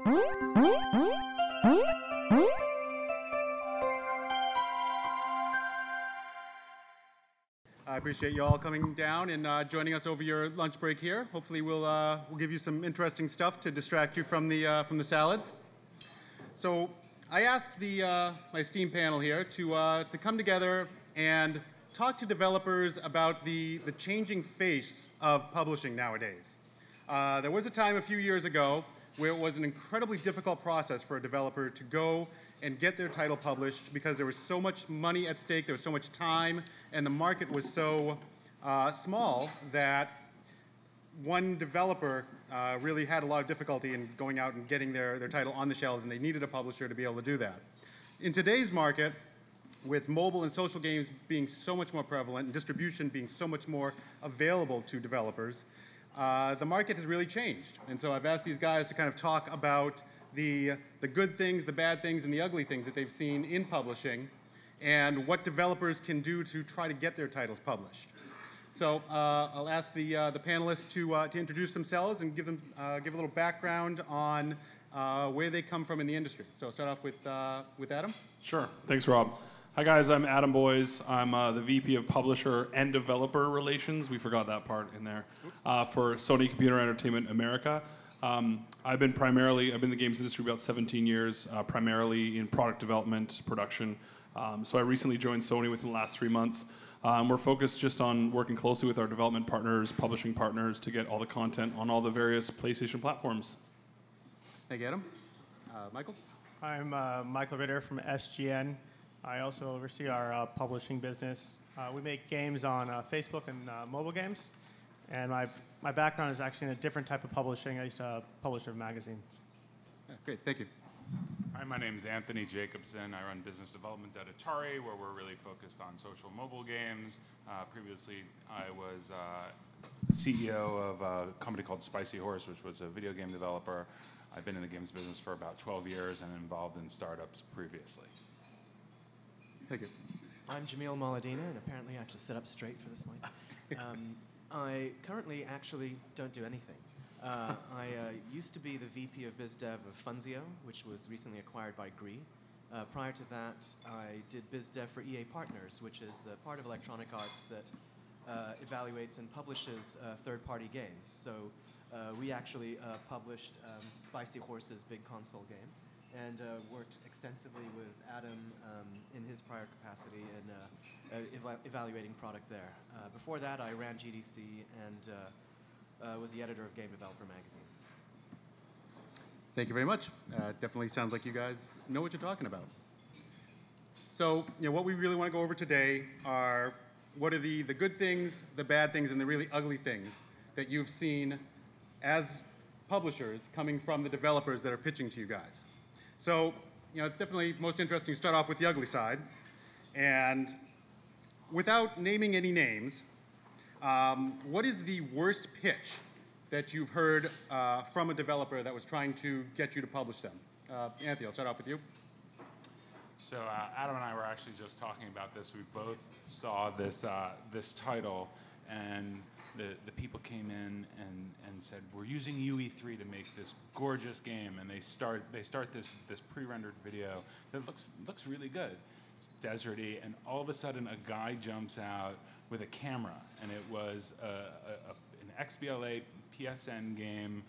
I appreciate you all coming down and joining us over your lunch break here. Hopefully we'll give you some interesting stuff to distract you from the salads. So I asked my esteemed panel here to come together and talk to developers about the changing face of publishing nowadays. There was a time a few years ago where it was an incredibly difficult process for a developer to go and get their title published because there was so much money at stake, there was so much time, and the market was so small that one developer really had a lot of difficulty in going out and getting their title on the shelves, and they needed a publisher to be able to do that. In today's market, with mobile and social games being so much more prevalent and distribution being so much more available to developers, the market has really changed. And so I've asked these guys to kind of talk about the good things, the bad things, and the ugly things that they've seen in publishing, and what developers can do to try to get their titles published. So I'll ask the panelists to introduce themselves and give a little background on where they come from in the industry. So I'll start off with Adam. Sure. Thanks, Rob. Hi, guys. I'm Adam Boyes. I'm the VP of Publisher and Developer Relations. We forgot that part in there. For Sony Computer Entertainment America. I've been in the games industry about 17 years, primarily in product development, production. So I recently joined Sony within the last 3 months. We're focused just on working closely with our development partners, publishing partners, to get all the content on all the various PlayStation platforms. Thank you, Adam. Michael? I'm Michael Ritter from SGN. I also oversee our publishing business. We make games on Facebook and mobile games. And my background is actually in a different type of publishing. I used to publish magazines. Yeah, great, thank you. Hi, my name is Anthony Jacobson. I run business development at Atari, where we're really focused on social mobile games. Previously, I was CEO of a company called Spicy Horse, which was a video game developer. I've been in the games business for about 12 years and involved in startups previously. Thank you. I'm Jamil Moledina, and apparently I have to sit up straight for this mic. I currently actually don't do anything. I used to be the VP of Biz Dev of Funzio, which was recently acquired by Gree. Prior to that, I did Biz Dev for EA Partners, which is the part of Electronic Arts that evaluates and publishes third-party games. So we actually published Spicy Horse's big console game, and worked extensively with Adam in his prior capacity in evaluating product there. Before that, I ran GDC and was the editor of Game Developer magazine. Thank you very much. Definitely sounds like you guys know what you're talking about. So, what we really want to go over today are what are the good things, the bad things, and the really ugly things that you've seen as publishers coming from the developers that are pitching to you guys. So, definitely most interesting to start off with the ugly side. And without naming any names, what is the worst pitch that you've heard from a developer that was trying to get you to publish them? Anthony, I'll start off with you. So Adam and I were actually just talking about this. We both saw this title, and the people came in and said, we're using UE3 to make this gorgeous game, and they start this pre-rendered video that looks really good. It's deserty, and all of a sudden a guy jumps out with a camera, and it was an XBLA PSN game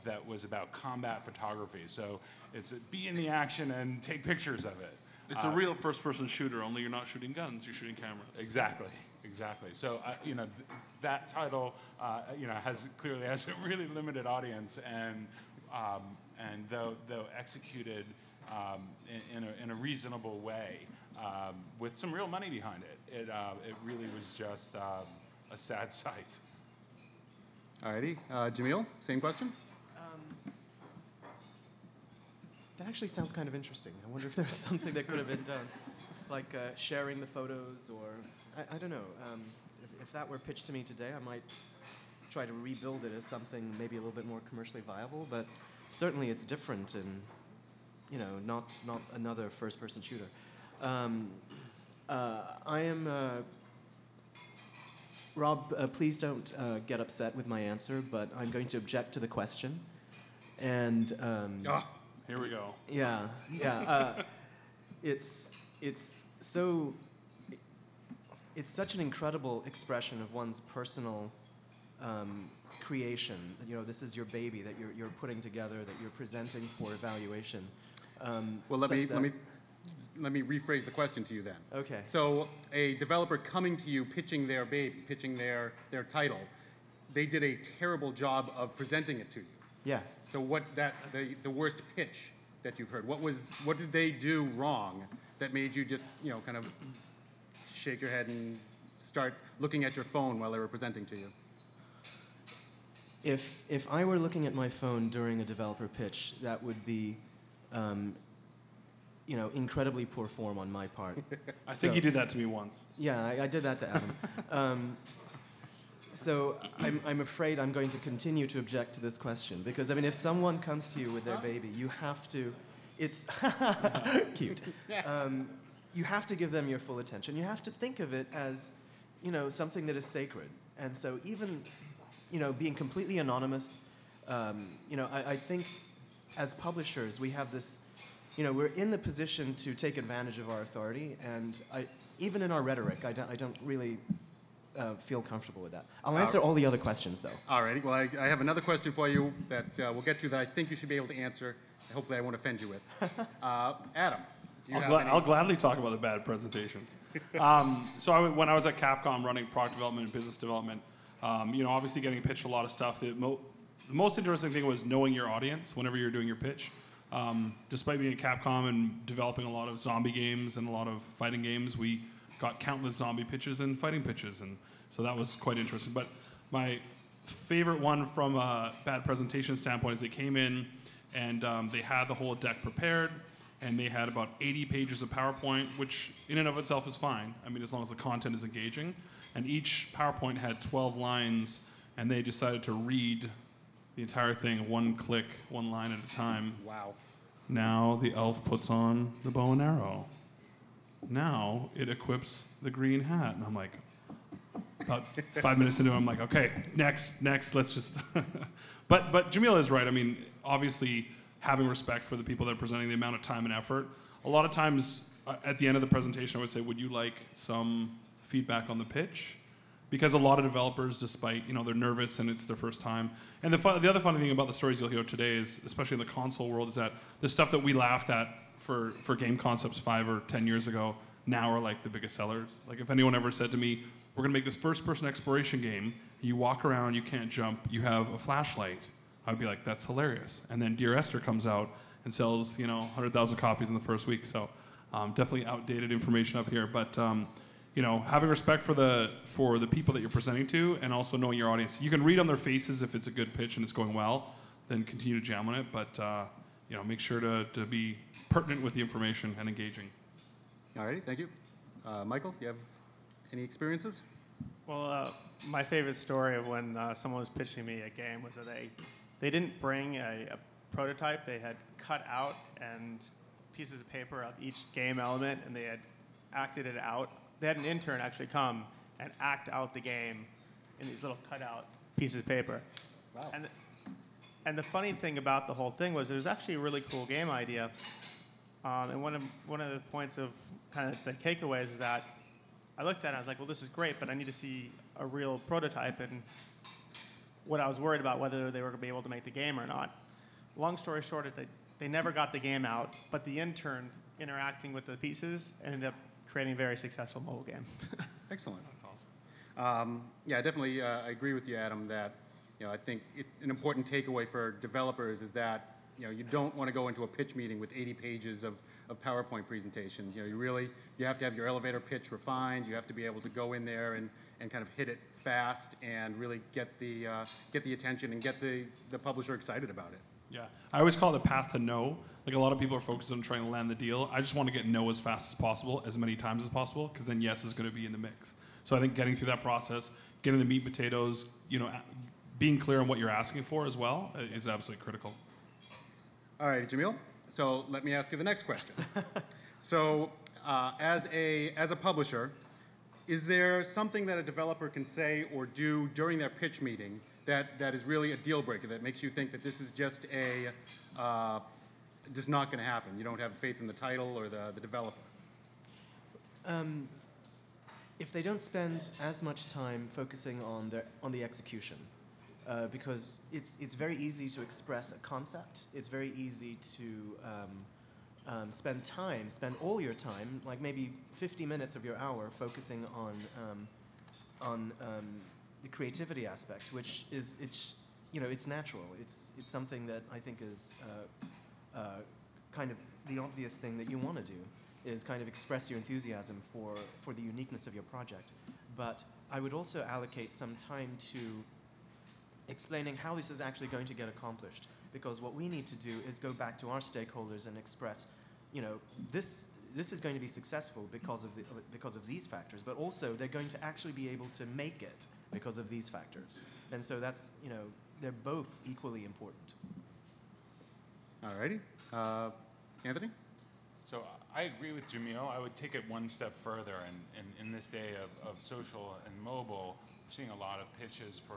that was about combat photography. So it's be in the action and take pictures of it. It's a real first-person shooter, only you're not shooting guns, you're shooting cameras. Exactly. So that title clearly has a really limited audience, and though executed in a reasonable way with some real money behind it, it really was just a sad sight. Alrighty, Jamil, same question. That actually sounds kind of interesting. I wonder if there was something that could have been done, like sharing the photos, or I don't know. If that were pitched to me today, I might try to rebuild it as something maybe a little bit more commercially viable. But certainly, it's different, and not another first-person shooter. I am. Rob, please don't get upset with my answer, but I'm going to object to the question. And Here we go. yeah, it's such an incredible expression of one's personal creation. You know, this is your baby that you're putting together, that you're presenting for evaluation. Well, let me rephrase the question to you then. Okay. So a developer coming to you, pitching their baby, pitching their title, they did a terrible job of presenting it to you. Yes. So the worst pitch that you've heard, what did they do wrong that made you just, you know, kind of shake your head and start looking at your phone while they were presenting to you? If I were looking at my phone during a developer pitch, that would be, you know, incredibly poor form on my part. I think you did that to me once. Yeah, I did that to Adam. So I'm afraid I'm going to continue to object to this question because, I mean, if someone comes to you with their baby, you have to, it's cute. You have to give them your full attention. You have to think of it as, you know, something that is sacred. And so even, you know, being completely anonymous, you know, I think as publishers we have this, you know, we're in the position to take advantage of our authority, and even in our rhetoric, I don't really feel comfortable with that. I'll answer all the other questions, though. All righty. Well, I have another question for you that we'll get to that I think you should be able to answer. Hopefully I won't offend you with. Adam, do you have any? I'll gladly talk about the bad presentations. So when I was at Capcom running product development and business development, you know, obviously getting pitched a lot of stuff. The most interesting thing was knowing your audience whenever you're doing your pitch. Despite being at Capcom and developing a lot of zombie games and a lot of fighting games, we got countless zombie pitches and fighting pitches, and so that was quite interesting. But my favorite one from a bad presentation standpoint is they came in and they had the whole deck prepared, and they had about 80 pages of PowerPoint, which in and of itself is fine. I mean, as long as the content is engaging. And each PowerPoint had 12 lines, and they decided to read the entire thing, one click, one line at a time. Wow. Now the elf puts on the bow and arrow. Now it equips the green hat. And I'm like, about 5 minutes into it, I'm like, okay, next, let's just. But Jamila is right. I mean, obviously, having respect for the people that are presenting, the amount of time and effort. A lot of times, at the end of the presentation, I would say, would you like some feedback on the pitch? Because a lot of developers, despite, you know, they're nervous and it's their first time. And the other funny thing about the stories you'll hear today is, especially in the console world, is that the stuff that we laughed at for game concepts 5 or 10 years ago now are like the biggest sellers. Like if anyone ever said to me, we're gonna make this first-person exploration game, you walk around, you can't jump, you have a flashlight, I would be like, that's hilarious. And then Dear Esther comes out and sells, you know, 100,000 copies in the first week. So definitely outdated information up here, but you know, having respect for the people that you're presenting to, and also knowing your audience. You can read on their faces if it's a good pitch and it's going well, then continue to jam on it. But you know, make sure to be pertinent with the information and engaging. All righty, thank you. Michael, you have any experiences? Well, my favorite story of when someone was pitching me a game was that they didn't bring a prototype. They had cut out and pieces of paper of each game element, and they had acted it out. They had an intern actually come and act out the game in these little cutout pieces of paper. Wow. And the funny thing about the whole thing was it was actually a really cool game idea. And one of the points of kind of the takeaways was that I looked at it and I was like, well, this is great, but I need to see a real prototype. And what I was worried about, whether they were going to be able to make the game or not. Long story short is that they never got the game out, but the intern interacting with the pieces ended up creating a very successful mobile game. Excellent. That's awesome. Yeah, definitely. I agree with you, Adam. That, you know, I think an important takeaway for developers is that, you know, you don't want to go into a pitch meeting with 80 pages of PowerPoint presentations. You know, you have to have your elevator pitch refined. You have to be able to go in there and kind of hit it fast and really get the attention and get the publisher excited about it. Yeah, I always call it the path to no. Like a lot of people are focused on trying to land the deal. I just want to get no as fast as possible, as many times as possible, because then yes is going to be in the mix. So I think getting through that process, getting the meat and potatoes, you know, being clear on what you're asking for as well is absolutely critical. All right, Jamil. So let me ask you the next question. So as a publisher, is there something that a developer can say or do during their pitch meeting that is really a deal breaker, that makes you think that this is just just not going to happen? You don't have faith in the title or the developer? If they don't spend as much time focusing on the execution, because it's very easy to express a concept. It's very easy to spend all your time, like maybe 50 minutes of your hour, focusing on the creativity aspect, which is it's natural. It's something that I think is kind of the obvious thing that you want to do, is kind of express your enthusiasm for the uniqueness of your project. But I would also allocate some time to explaining how this is actually going to get accomplished. Because what we need to do is go back to our stakeholders and express, this is going to be successful because of these factors, but also they're going to actually be able to make it because of these factors. And so that's, they're both equally important. All righty. Anthony? So I agree with Jamil. I would take it one step further, and in this day of social and mobile, we're seeing a lot of pitches for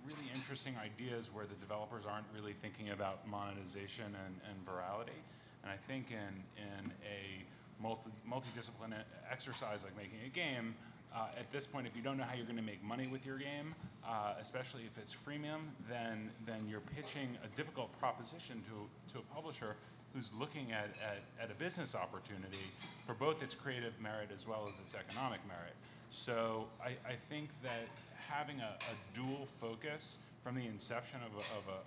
really interesting ideas where the developers aren't really thinking about monetization and virality. And I think in a multidisciplinary exercise like making a game, at this point, if you don't know how you're going to make money with your game, especially if it's freemium, then you're pitching a difficult proposition to a publisher who's looking at a business opportunity for both its creative merit as well as its economic merit. So I think that having a dual focus from the inception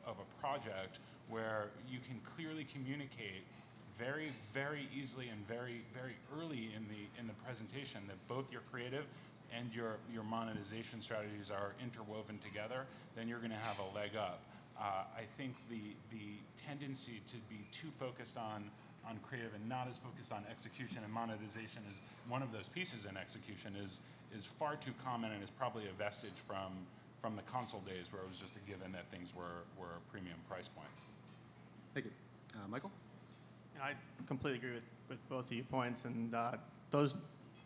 of a project where you can clearly communicate very, very easily and very, very early in the presentation that both your creative and your monetization strategies are interwoven together, then you're going to have a leg up. I think the tendency to be too focused on creative and not as focused on execution and monetization is one of those pieces in execution is far too common, and is probably a vestige from the console days where it was just a given that things were a premium price point. Thank you. Michael? I completely agree with both of your points, and those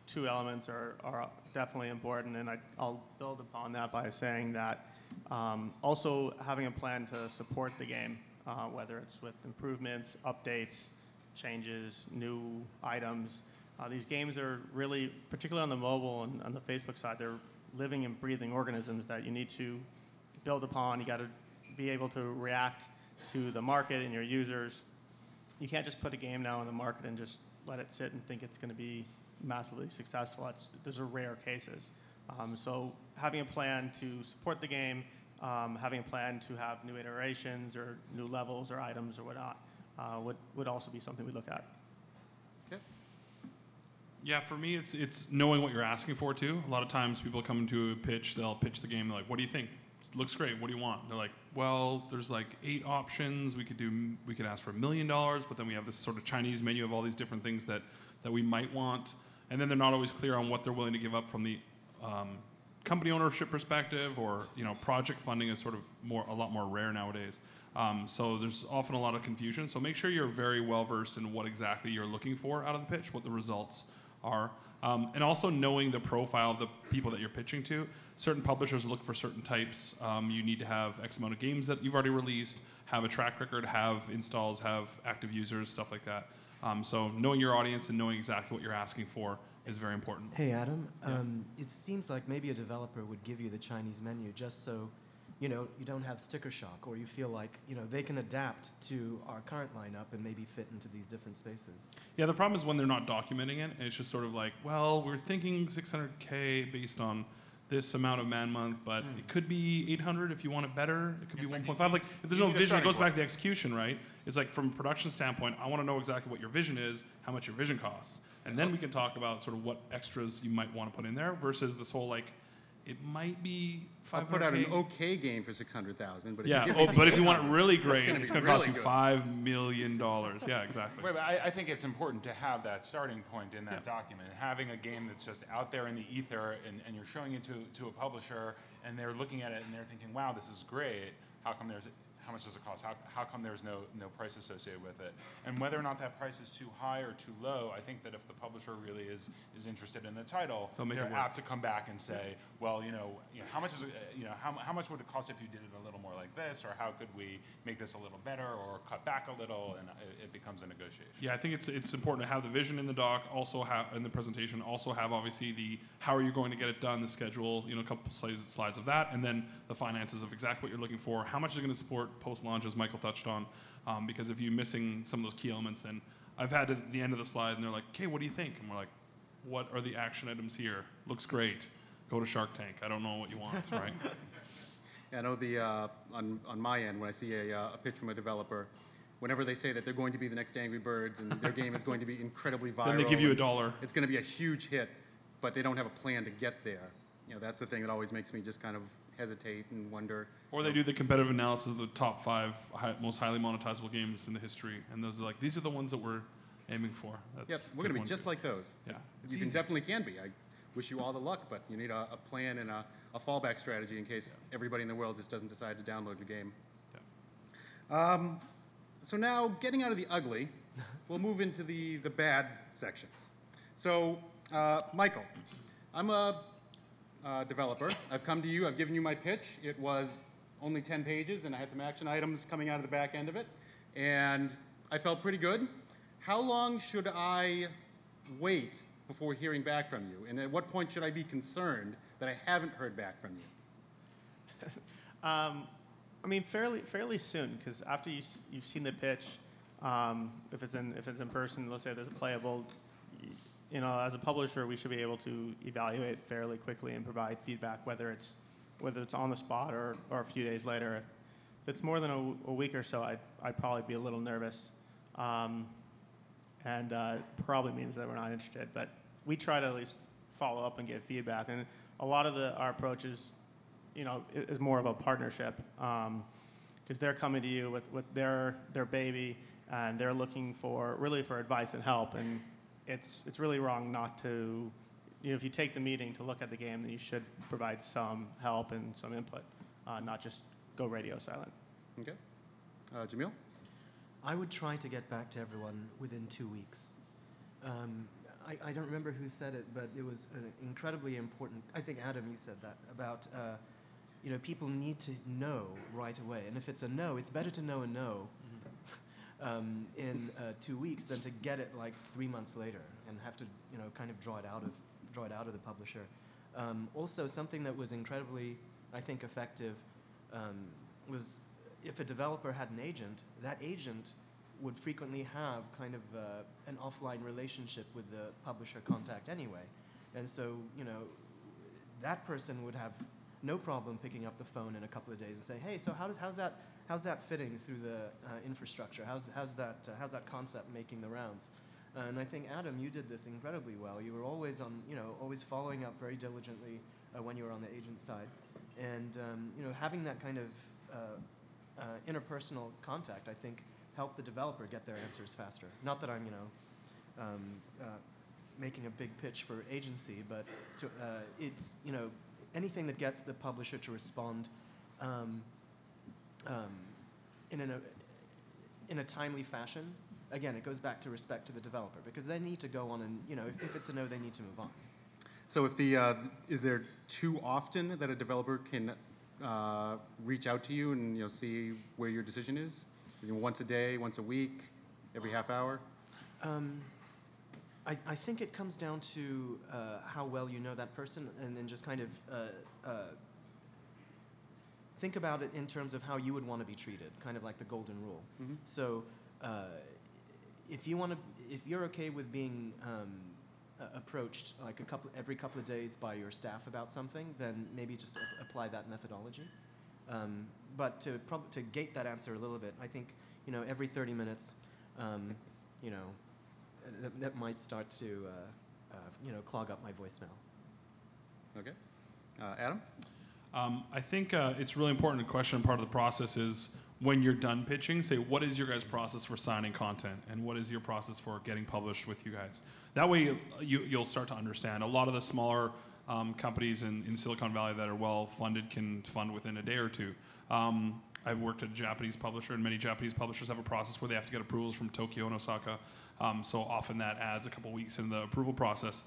two elements are definitely important, and I'll build upon that by saying that also having a plan to support the game, whether it's with improvements, updates, changes, new items. These games are really, particularly on the mobile and on the Facebook side, they're living and breathing organisms that you need to build upon. You got to be able to react to the market and your users. You can't just put a game now in the market and just let it sit and think it's going to be massively successful. Those are rare cases. So having a plan to support the game, having a plan to have new iterations or new levels or items or whatnot would also be something we look at. Okay. Yeah, for me, it's knowing what you're asking for too. A lot of times people come to a pitch, they'll pitch the game, they're like, what do you think? It looks great, what do you want? They're like, well, there's like 8 options. We could ask for $1 million, but then we have this sort of Chinese menu of all these different things that we might want. And then they're not always clear on what they're willing to give up from the company ownership perspective, or project funding is sort of a lot more rare nowadays. So there's often a lot of confusion. So make sure you're very well versed in what exactly you're looking for out of the pitch, what the results are, and also knowing the profile of the people that you're pitching to. Certain publishers look for certain types. You need to have X amount of games that you've already released, have a track record, have installs, have active users, stuff like that. So knowing your audience and knowing exactly what you're asking for is very important. Hey, Adam. Yeah. It seems like maybe a developer would give you the Chinese menu just so you don't have sticker shock, or you feel like they can adapt to our current lineup and maybe fit into these different spaces. Yeah, the problem is when they're not documenting it, and it's just sort of like, well, we're thinking 600K based on this amount of man month, but it could be 800 if you want it better. It could be 1.5. Like, if there's no vision, it goes back to the execution, right? It's like, from a production standpoint, I want to know exactly what your vision is, how much your vision costs, and then we can talk about sort of what extras you might want to put in there versus this whole like, it might be 500K. I'll put out an okay game for $600,000, but but if you want it really great, it's going to cost you good. $5 million. Yeah, exactly. Right, but I think it's important to have that starting point in that document. Having a game that's just out there in the ether, and you're showing it to a publisher, and they're looking at it and they're thinking, wow, this is great. How come how much does it cost? How come there's no price associated with it? And whether or not that price is too high or too low, I think that if the publisher really is interested in the title, they're apt to come back and say, well, how much is it, how much would it cost if you did it a little more like this, or how could we make this a little better, or cut back a little, and it becomes a negotiation. Yeah, I think it's important to have the vision in the doc, also have in the presentation, also have obviously the how are you going to get it done, the schedule, a couple slides of that, and then the finances of exactly what you're looking for, how much is it going to support post-launch, as Michael touched on, because if you're missing some of those key elements, then I've had at the end of the slide, and they're like, okay, what do you think? And we're like, what are the action items here? Looks great. Go to Shark Tank. I don't know what you want, right? Yeah, I know on my end, when I see a pitch from a developer, whenever they say that they're going to be the next Angry Birds and their game is going to be incredibly viral. Then they give you $1. It's going to be a huge hit, but they don't have a plan to get there. That's the thing that always makes me just kind of hesitate and wonder. Or they do the competitive analysis of the top 5 most highly monetizable games in the history, and those are like, these are the ones that we're aiming for. Yep, we're going to be just like those. Yeah. You definitely can be. I wish you all the luck, but you need a plan and a fallback strategy in case everybody in the world just doesn't decide to download your game. Yeah. So now, getting out of the ugly, we'll move into the bad sections. So, Michael, I'm a developer. I've come to you. I've given you my pitch. It was only 10 pages, and I had some action items coming out of the back end of it, and I felt pretty good. How long should I wait before hearing back from you, and at what point should I be concerned that I haven't heard back from you? I mean, fairly soon, because after you've seen the pitch, if it's in person, let's say there's a playable, as a publisher, we should be able to evaluate fairly quickly and provide feedback, whether it's on the spot or a few days later. If it's more than a week or so, I'd probably be a little nervous, and probably means that we're not interested. But we try to at least follow up and get feedback, and a lot of our approach is more of a partnership, because they're coming to you with their baby, and they're looking for advice and help, and it's really wrong not to, if you take the meeting to look at the game, then you should provide some help and some input, not just go radio silent. Okay. Jamil? I would try to get back to everyone within 2 weeks. I don't remember who said it, but it was an incredibly important, I think, Adam, you said that, about people need to know right away. And if it's a no, it's better to know a no in 2 weeks than to get it like 3 months later and have to kind of draw it out of the publisher. Also, something that was incredibly, I think, effective was if a developer had an agent, that agent would frequently have kind of an offline relationship with the publisher contact anyway. And so, that person would have no problem picking up the phone in a couple of days and saying, hey, so how's that fitting through the infrastructure? How's that concept making the rounds? And I think, Adam, you did this incredibly well. You were always always following up very diligently when you were on the agent side. And, having that kind of interpersonal contact, I think, helped the developer get their answers faster. Not that I'm, making a big pitch for agency, but it's, anything that gets the publisher to respond in a timely fashion. Again, it goes back to respect to the developer, because they need to go on and, if it's a no, they need to move on. So if is there too often that a developer can reach out to you and see where your decision is? Is it once a day, once a week, every half hour? I think it comes down to how well you know that person, and then just kind of think about it in terms of how you would want to be treated, kind of like the golden rule. Mm-hmm. So if you're okay with being approached like every couple of days by your staff about something, then maybe just apply that methodology. But to gate that answer a little bit, I think every 30 minutes, that might start to clog up my voicemail. Okay, Adam. I think it's really important. A question, part of the process is when you're done pitching, say what is your guys' process for signing content, and what is your process for getting published with you guys. That way, you'll start to understand. A lot of the smaller companies in Silicon Valley that are well funded can fund within a day or two. I've worked at a Japanese publisher, and many Japanese publishers have a process where they have to get approvals from Tokyo and Osaka. So often that adds a couple weeks in the approval process.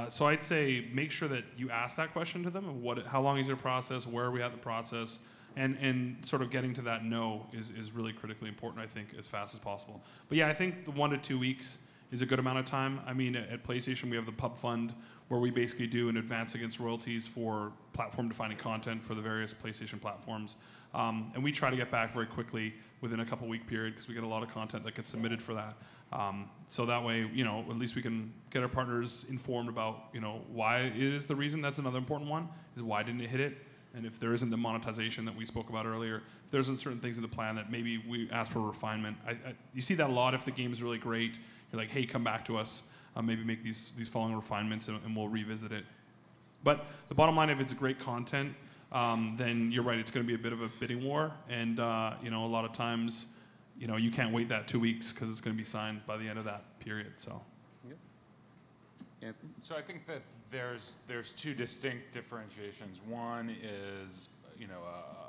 So I'd say make sure that you ask that question to them. How long is your process? Where are we at the process? And sort of getting to that no is really critically important, I think, as fast as possible. But yeah, I think the 1 to 2 weeks is a good amount of time. I mean, at PlayStation, we have the Pub Fund, where we basically do an advance against royalties for platform-defining content for the various PlayStation platforms. And we try to get back very quickly within a couple week period because we get a lot of content that gets submitted for that. So that way, at least we can get our partners informed about, why it is the reason. That's another important one, is why didn't it hit it? And if there isn't the monetization that we spoke about earlier, if there isn't certain things in the plan that maybe we ask for refinement. You see that a lot if the game is really great. You're like, hey, come back to us. Maybe make these following refinements and we'll revisit it. But the bottom line, if it's great content, then you're right, it's going to be a bit of a bidding war. And a lot of times, you can't wait that 2 weeks because it's going to be signed by the end of that period. So. Yep. So I think that there's two distinct differentiations. One is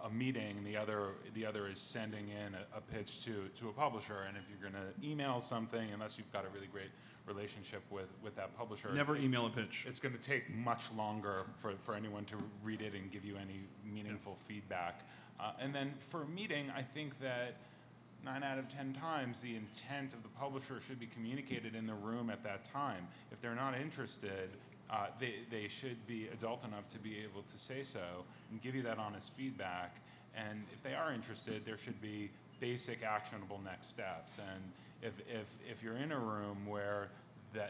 a meeting, and the other is sending in a pitch to a publisher. And if you're going to email something, unless you've got a really great relationship with that publisher, Never email a pitch. It's going to take much longer for anyone to read it and give you any meaningful feedback. And then for a meeting, I think that 9 out of 10 times, the intent of the publisher should be communicated in the room at that time. If they're not interested, they should be adult enough to be able to say so and give you that honest feedback. And if they are interested, there should be basic actionable next steps. And if you're in a room where the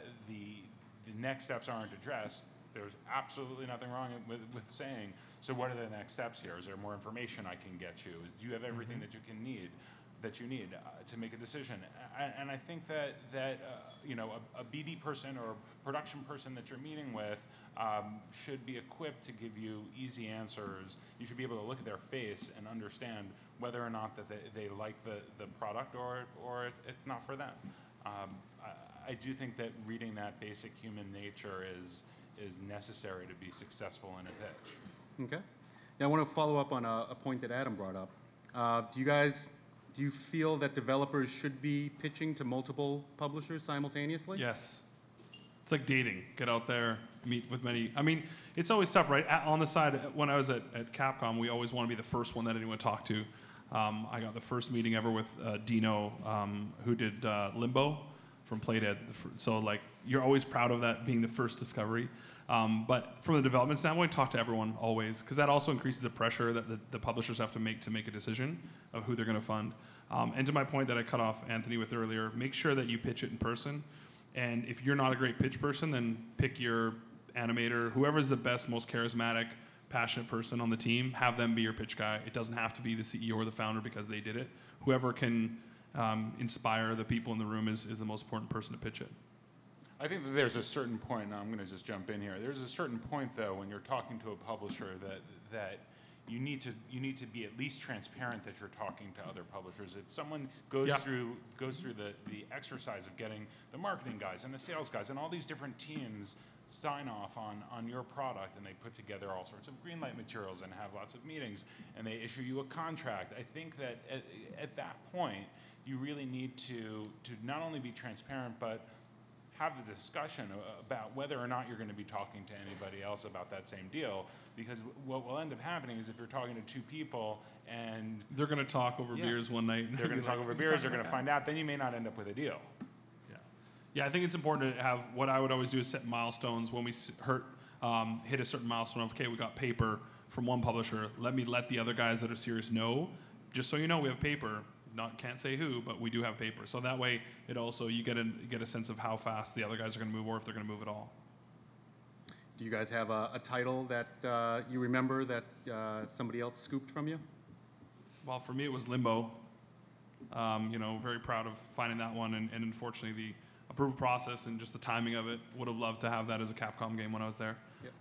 next steps aren't addressed, there's absolutely nothing wrong with saying, so what are the next steps here? Is there more information I can get you? Do you have everything that you need to make a decision? And I think that a BD person or a production person that you're meeting with should be equipped to give you easy answers. You should be able to look at their face and understand whether or not that they like the product or it's not for them. I do think that reading that basic human nature is necessary to be successful in a pitch. Okay. Now I want to follow up on a point that Adam brought up. Do you feel that developers should be pitching to multiple publishers simultaneously? Yes. It's like dating. Get out there, meet with many. I mean, it's always tough, right? On the side, when I was at Capcom, we always want to be the first one that anyone talked to. I got the first meeting ever with Dino, who did Limbo from Playdead. So, like, you're always proud of that being the first discovery. But from the development standpoint, talk to everyone always, because that also increases the pressure that the publishers have to make a decision of who they're going to fund. And to my point that I cut off Anthony with earlier, make sure that you pitch it in person. And if you're not a great pitch person, then pick your animator, whoever's the best, most charismatic, passionate person on the team, have them be your pitch guy. It doesn't have to be the CEO or the founder because they did it. Whoever can inspire the people in the room is the most important person to pitch it. I think that there's a certain point, and I'm going to just jump in here. There's a certain point, though, when you're talking to a publisher that you need to be at least transparent that you're talking to other publishers. If someone goes through the exercise of getting the marketing guys and the sales guys and all these different teams sign off on your product, and they put together all sorts of green light materials and have lots of meetings, and they issue you a contract, I think that at that point you really need to not only be transparent but have the discussion about whether or not you're going to be talking to anybody else about that same deal. Because what will end up happening is if you're talking to two people and they're going to talk over beers one night. They're going to talk over beers, they're going to find out, then you may not end up with a deal. Yeah, I think it's important to have, what I would always do is set milestones when we hit a certain milestone of, okay, we got paper from one publisher, let the other guys that are serious know, just so you know we have paper. Can't say who, but we do have paper. So that way, it also, you get a sense of how fast the other guys are going to move, or if they're going to move at all. Do you guys have a title that you remember that somebody else scooped from you? Well, for me, it was Limbo. Very proud of finding that one, and unfortunately, the approval process and just the timing of it, would have loved to have that as a Capcom game when I was there. Yep.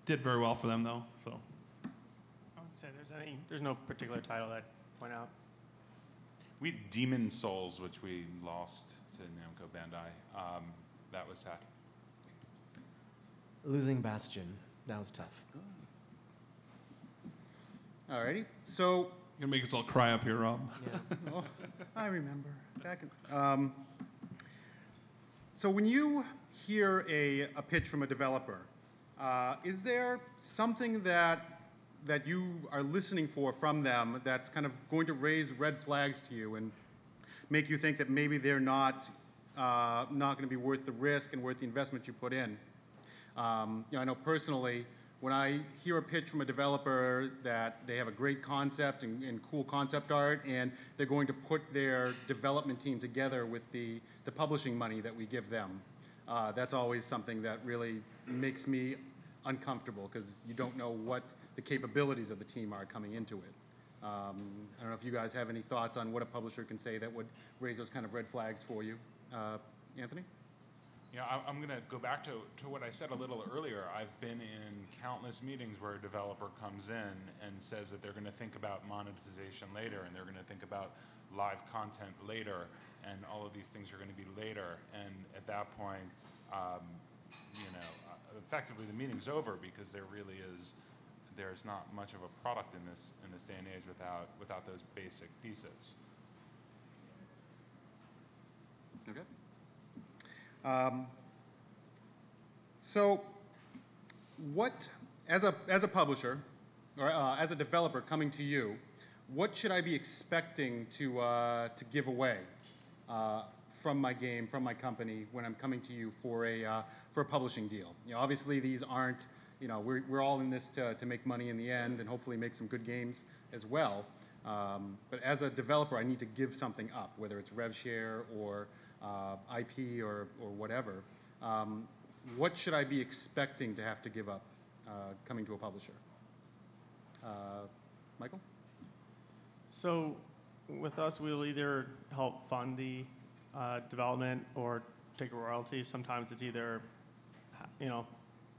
Did very well for them, though. So. I would say there's no particular title that I'd point out. We had Demon Souls, which we lost to Namco Bandai. That was sad. Losing Bastion. That was tough. Alrighty. So You're gonna make us all cry up here, Rob. Yeah. Oh, I remember. Back in, so when you hear a pitch from a developer, is there something that you are listening for from them that's kind of going to raise red flags to you and make you think that maybe they're not going to be worth the risk and worth the investment you put in? I know personally, when I hear a pitch from a developer that they have a great concept and cool concept art, and they're going to put their development team together with the publishing money that we give them, that's always something that really makes me uncomfortable, because you don't know what the capabilities of the team are coming into it. I don't know if you guys have any thoughts on what a publisher can say that would raise those kind of red flags for you. Anthony? Yeah, I'm going to go back to what I said a little earlier. I've been in countless meetings where a developer comes in and says that they're going to think about monetization later, and they're going to think about live content later, and all of these things are going to be later. And at that point, effectively the meeting's over, because there's not much of a product in this day and age without those basic pieces. Okay. So, what, as a publisher, or as a developer coming to you, what should I be expecting to give away from my game, from my company, when I'm coming to you for a publishing deal? Obviously these aren't, we're all in this to make money in the end, and hopefully make some good games as well. But as a developer, I need to give something up, whether it's rev share or IP or whatever. What should I be expecting to have to give up coming to a publisher? Michael? So with us, we'll either help fund the development or take a royalty. Sometimes it's either,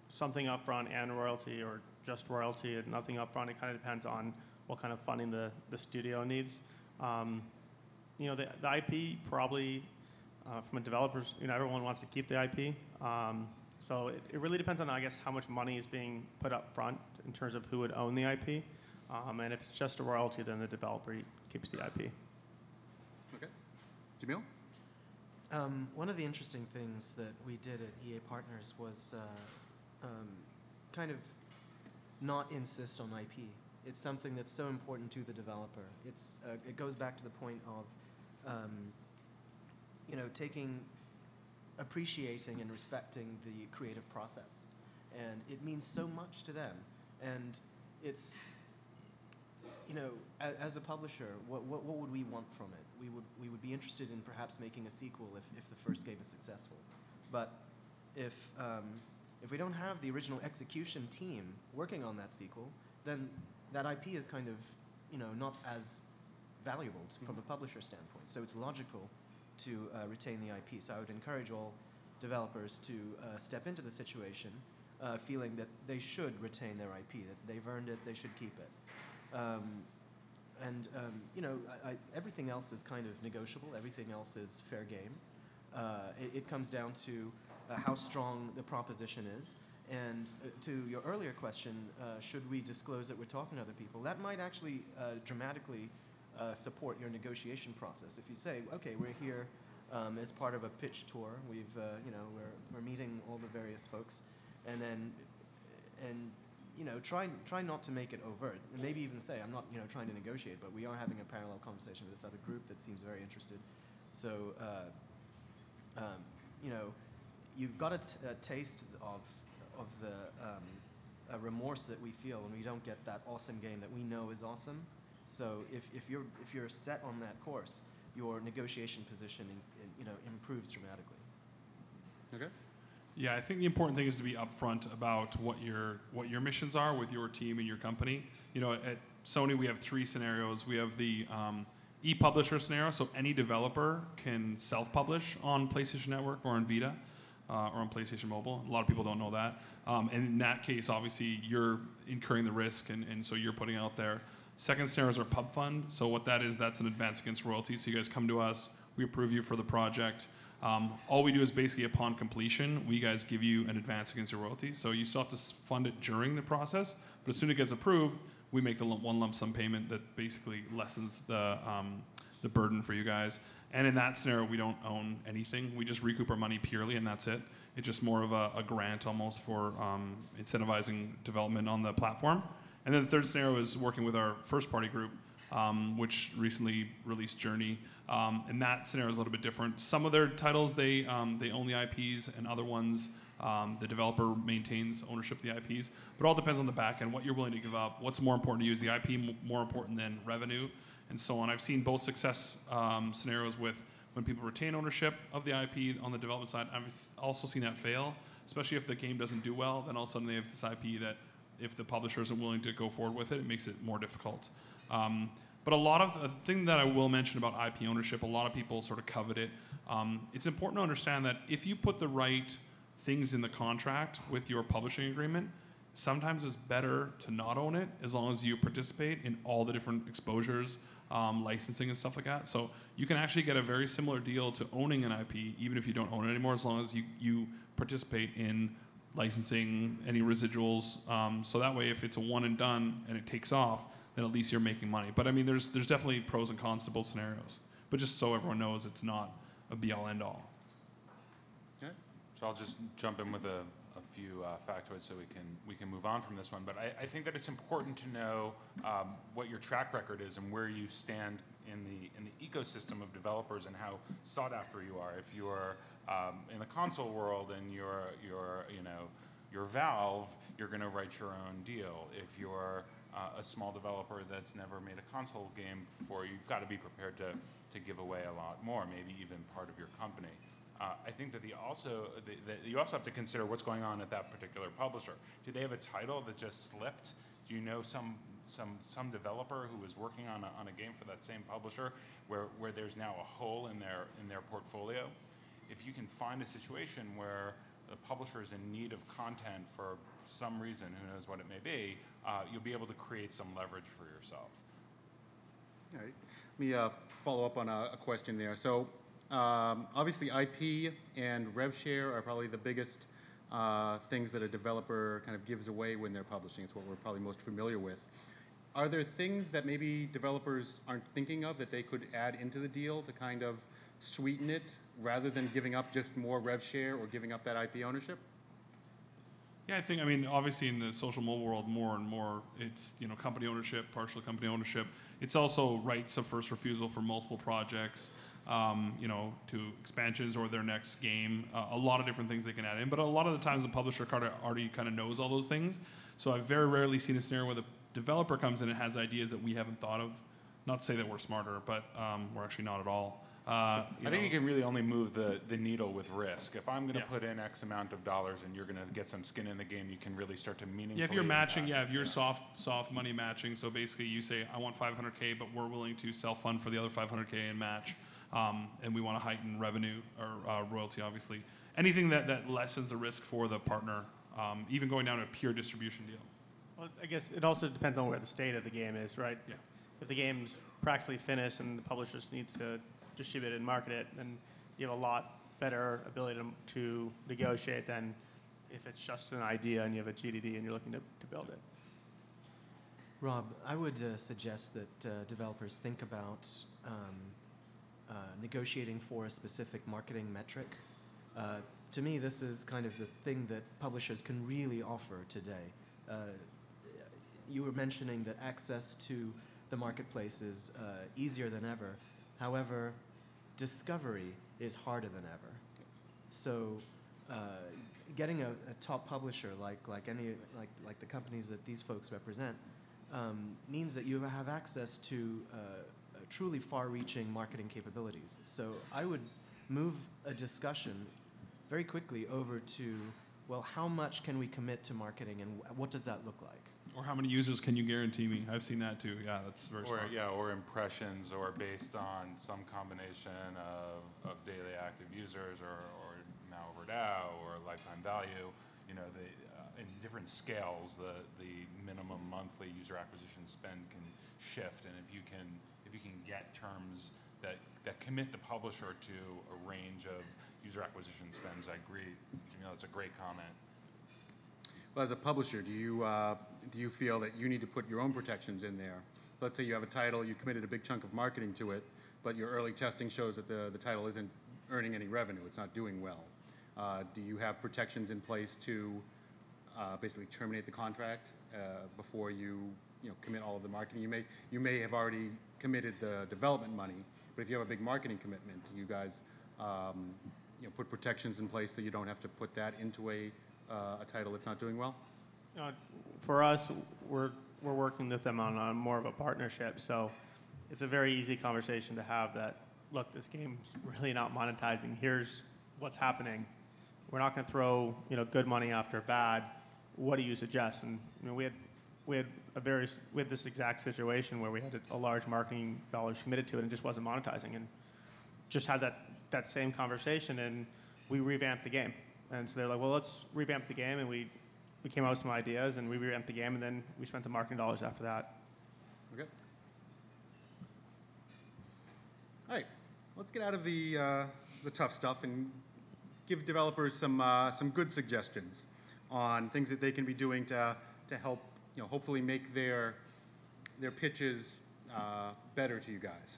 something upfront and royalty, or just royalty and nothing upfront. It kind of depends on what kind of funding the studio needs. The IP probably, from a developer's, everyone wants to keep the IP. So it really depends on, I guess, how much money is being put up front in terms of who would own the IP. And if it's just a royalty, then the developer keeps the IP. Okay. Jamil? One of the interesting things that we did at EA Partners was kind of not insist on IP. It's something that's so important to the developer. It goes back to the point of appreciating and respecting the creative process, and it means so much to them. And it's, as a publisher, what would we want from it? We would be interested in perhaps making a sequel if the first game is successful. But if we don't have the original execution team working on that sequel, then that IP is kind of, not as valuable from a publisher standpoint. So it's logical to retain the IP. So I would encourage all developers to step into the situation feeling that they should retain their IP, that they've earned it, they should keep it. Everything else is kind of negotiable. Everything else is fair game. It comes down to how strong the proposition is. And to your earlier question, should we disclose that we're talking to other people? That might actually dramatically support your negotiation process. If you say, okay, we're here as part of a pitch tour, we're meeting all the various folks, and try not to make it overt. And maybe even say, I'm not trying to negotiate, but we are having a parallel conversation with this other group that seems very interested. So you've got a taste of the remorse that we feel when we don't get that awesome game that we know is awesome. So if you're set on that course, your negotiation position improves dramatically. Okay. Yeah, I think the important thing is to be upfront about what your missions are with your team and your company. At Sony we have 3 scenarios. We have the e-publisher scenario, so any developer can self-publish on PlayStation Network or on Vita or on PlayStation Mobile. A lot of people don't know that. And in that case, obviously, you're incurring the risk, and so you're putting out there. Second scenario is our pub fund. So what that is, that's an advance against royalties. So you guys come to us, we approve you for the project. All we do is basically upon completion, we guys give you an advance against your royalties. So you still have to fund it during the process, but as soon as it gets approved, we make the one lump sum payment that basically lessens the burden for you guys. And in that scenario, we don't own anything. We just recoup our money purely, and that's it. It's just more of a grant almost for incentivizing development on the platform. And then the third scenario is working with our first-party group, which recently released Journey. And that scenario is a little bit different. Some of their titles, they own the IPs, and other ones, the developer maintains ownership of the IPs. But it all depends on the back end, what you're willing to give up, what's more important to you. Is the IP more important than revenue, and so on. I've seen both success scenarios with when people retain ownership of the IP on the development side. I've also seen that fail, especially if the game doesn't do well. Then all of a sudden they have this IP that if the publisher isn't willing to go forward with it, it makes it more difficult. But a thing that I will mention about IP ownership, a lot of people sort of covet it. It's important to understand that if you put the right things in the contract with your publishing agreement, sometimes it's better to not own it as long as you participate in all the different exposures, licensing and stuff like that. So you can actually get a very similar deal to owning an IP, even if you don't own it anymore, as long as you participate in licensing, any residuals. So that way, if it's a one and done and it takes off, then at least you're making money. But I mean, there's definitely pros and cons to both scenarios. But just so everyone knows, it's not a be-all, end-all. Okay. So I'll just jump in with a few factoids so we can move on from this one. But I think that it's important to know what your track record is and where you stand in the ecosystem of developers and how sought after you are. If you're in the console world and you're Valve, you're going to write your own deal. If you're a small developer that's never made a console game before, you've got to be prepared to give away a lot more, maybe even part of your company. I think that you also have to consider what's going on at that particular publisher. Do they have a title that just slipped? Do you know some developer who is working on a game for that same publisher where there's now a hole in their portfolio? If you can find a situation where the publisher is in need of content for some reason, who knows what it may be, you'll be able to create some leverage for yourself. All right. Let me follow up on a question there. So obviously IP and rev share are probably the biggest things that a developer kind of gives away when they're publishing. It's what we're probably most familiar with. Are there things that maybe developers aren't thinking of that they could add into the deal to kind of sweeten it rather than giving up just more rev share or giving up that IP ownership? Yeah, I mean, obviously in the social mobile world, more and more, it's, company ownership, partial company ownership. It's also rights of first refusal for multiple projects, to expansions or their next game. A lot of different things they can add in, but a lot of the times the publisher already kind of knows all those things. So I've very rarely seen a scenario where the developer comes in and has ideas that we haven't thought of. Not to say that we're smarter, but we're actually not at all. I think you can really only move the needle with risk. If I'm going to put in X amount of dollars and you're going to get some skin in the game, you can really start to meaningfully. Yeah, if you're matching, if you're soft money matching, so basically you say, I want 500K, but we're willing to self-fund for the other 500K and match, and we want to heighten revenue or royalty, obviously. Anything that lessens the risk for the partner, even going down to a pure distribution deal. Well, I guess it also depends on where the state of the game is, right? Yeah. If the game's practically finished and the publisher just needs to distribute it and market it, then you have a lot better ability to negotiate than if it's just an idea and you have a GDD and you're looking to build it. Rob, I would suggest that developers think about negotiating for a specific marketing metric. To me, this is kind of the thing that publishers can really offer today. You were mentioning that access to the marketplace is easier than ever. However, discovery is harder than ever. So, getting a top publisher like the companies that these folks represent means that you have access to truly far-reaching marketing capabilities. So, I would move a discussion very quickly over to, well, how much can we commit to marketing, and what does that look like? Or how many users can you guarantee me? I've seen that too. Yeah, that's very smart. Or impressions, or based on some combination of daily active users, or MAU over DAU, or lifetime value. In different scales, the minimum monthly user acquisition spend can shift. And if you can get terms that commit the publisher to a range of user acquisition spends, I agree. It's a great comment. Well, as a publisher, do you feel that you need to put your own protections in there? Let's say you have a title, you committed a big chunk of marketing to it, but your early testing shows that the title isn't earning any revenue, it's not doing well. Do you have protections in place to basically terminate the contract before you commit all of the marketing? You may have already committed the development money, but if you have a big marketing commitment, do you guys put protections in place so you don't have to put that into a title that's not doing well? For us, we're working with them on more of a partnership, so it's a very easy conversation to have that, look, this game's really not monetizing. Here's what's happening. We're not going to throw good money after bad. What do you suggest? And we had this exact situation where we had a large marketing dollars committed to it and just wasn't monetizing, and just had that same conversation, and we revamped the game. And so they're like, well, let's revamp the game, and we came up with some ideas, and we revamped the game, and then we spent the marketing dollars after that. Okay. All right, let's get out of the tough stuff and give developers some good suggestions on things that they can be doing to help hopefully make their pitches better to you guys.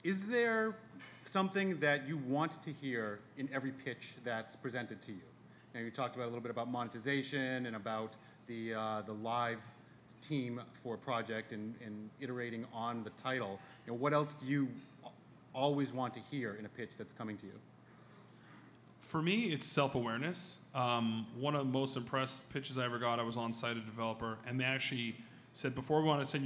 Is there something that you want to hear in every pitch that's presented to you? You talked about a little bit about monetization and about the live team for a project and iterating on the title. What else do you always want to hear in a pitch that's coming to you? For me, it's self-awareness. One of the most impressed pitches I ever got, I was on site, a developer, and they actually said, before we want to show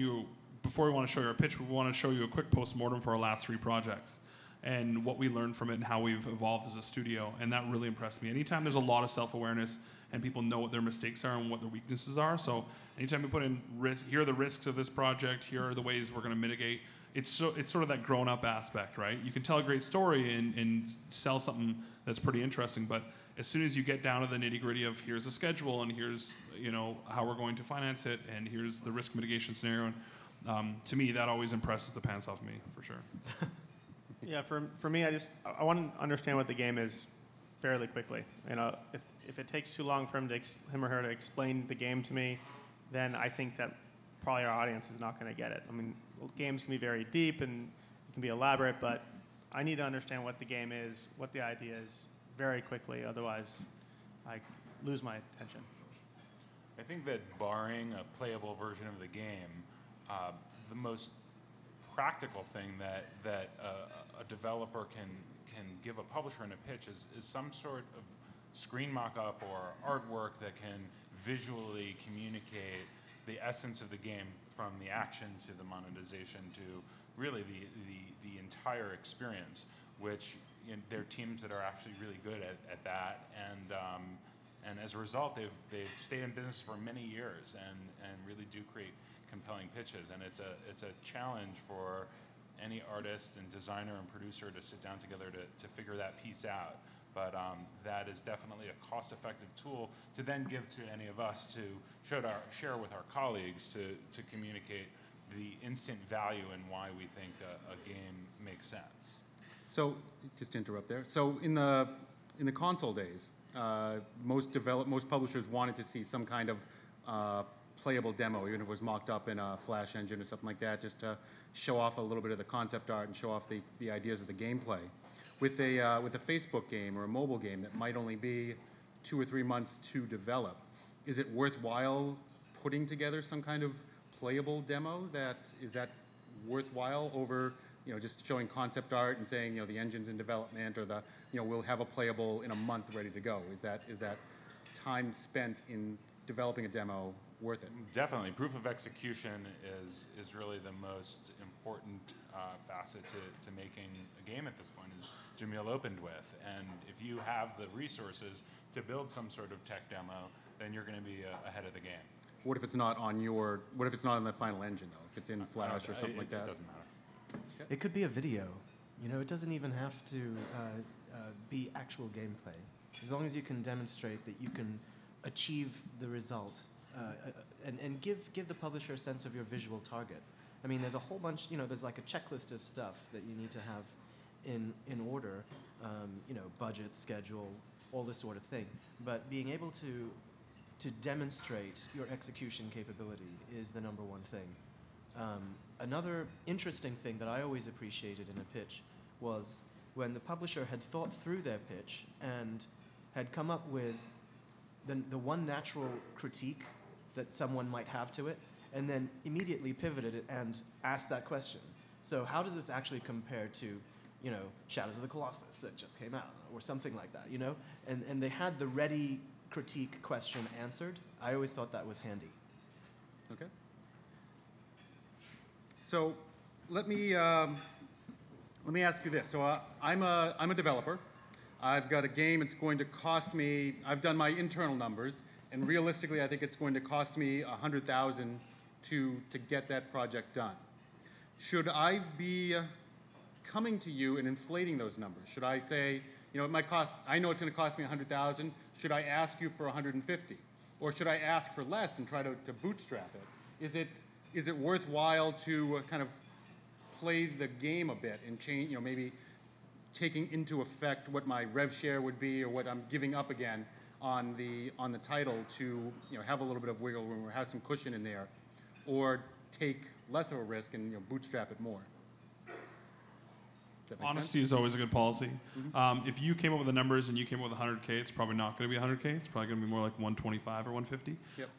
you our pitch, we want to show you a quick post-mortem for our last 3 projects and what we learned from it and how we've evolved as a studio, and that really impressed me. Anytime there's a lot of self-awareness and people know what their mistakes are and what their weaknesses are, so anytime we put in here are the risks of this project, here are the ways we're going to mitigate, it's sort of that grown-up aspect, right? You can tell a great story and sell something that's pretty interesting, but as soon as you get down to the nitty-gritty of here's the schedule and here's how we're going to finance it and here's the risk mitigation scenario, to me that always impresses the pants off me for sure. Yeah, for me, I want to understand what the game is fairly quickly. If it takes too long for him or her to explain the game to me, then I think that probably our audience is not going to get it. I mean, games can be very deep and it can be elaborate, but I need to understand what the game is, what the idea is very quickly, otherwise I lose my attention. I think that barring a playable version of the game, the most practical thing that a developer can give a publisher in a pitch is some sort of screen mock-up or artwork that can visually communicate the essence of the game, from the action to the monetization to really the entire experience, which there are teams that are actually really good at that, and as a result they've stayed in business for many years and really do create compelling pitches, and it's a challenge for any artist and designer and producer to sit down together to figure that piece out. But that is definitely a cost-effective tool to then give to any of us to share with our colleagues to communicate the instant value and why we think a game makes sense. So, just to interrupt there. So in the console days, most publishers wanted to see some kind of playable demo, even if it was mocked up in a Flash engine or something like that, just to show off a little bit of the concept art and show off the ideas of the gameplay. With a Facebook game or a mobile game that might only be 2 or 3 months to develop, is it worthwhile putting together some kind of playable demo? Is that worthwhile over just showing concept art and saying the engine's in development, or we'll have a playable in a month ready to go? Is that time spent in developing a demo worth it? Definitely. Proof of execution is really the most important facet to making a game at this point, as Jamil opened with. And if you have the resources to build some sort of tech demo, then you're going to be ahead of the game. What if it's not on what if it's not on the final engine though? If it's in Flash or something like that? It doesn't matter. Okay. It could be a video. It doesn't even have to be actual gameplay. As long as you can demonstrate that you can achieve the result and give the publisher a sense of your visual target. I mean, there's a whole bunch, there's like a checklist of stuff that you need to have in order, budget, schedule, all this sort of thing. But being able to demonstrate your execution capability is the number one thing. Another interesting thing that I always appreciated in a pitch was when the publisher had thought through their pitch and had come up with the one natural critique that someone might have to it, and then immediately pivoted it and asked that question. So how does this actually compare to, you know, Shadows of the Colossus that just came out, or something like that, you know? And they had the ready critique question answered. I always thought that was handy. Okay. So let me ask you this. So I'm a developer. I've got a game. It's going to cost me. I've done my internal numbers, and realistically, I think it's going to cost me $100,000 to get that project done. Should I be coming to you and inflating those numbers? Should I say, you know, it might cost, I know it's going to cost me $100,000. Should I ask you for $150,000? Or should I ask for less and try to bootstrap it? Is it worthwhile to kind of play the game a bit and change, you know, maybe taking into effect what my rev share would be or what I'm giving up again on the title to, you know, have a little bit of wiggle room or have some cushion in there, or take less of a risk and, you know, bootstrap it more? Honesty is always a good policy. If you came up with the numbers and you came up with 100K, it's probably not going to be 100K. It's probably going to be more like 125 or 150. Yep.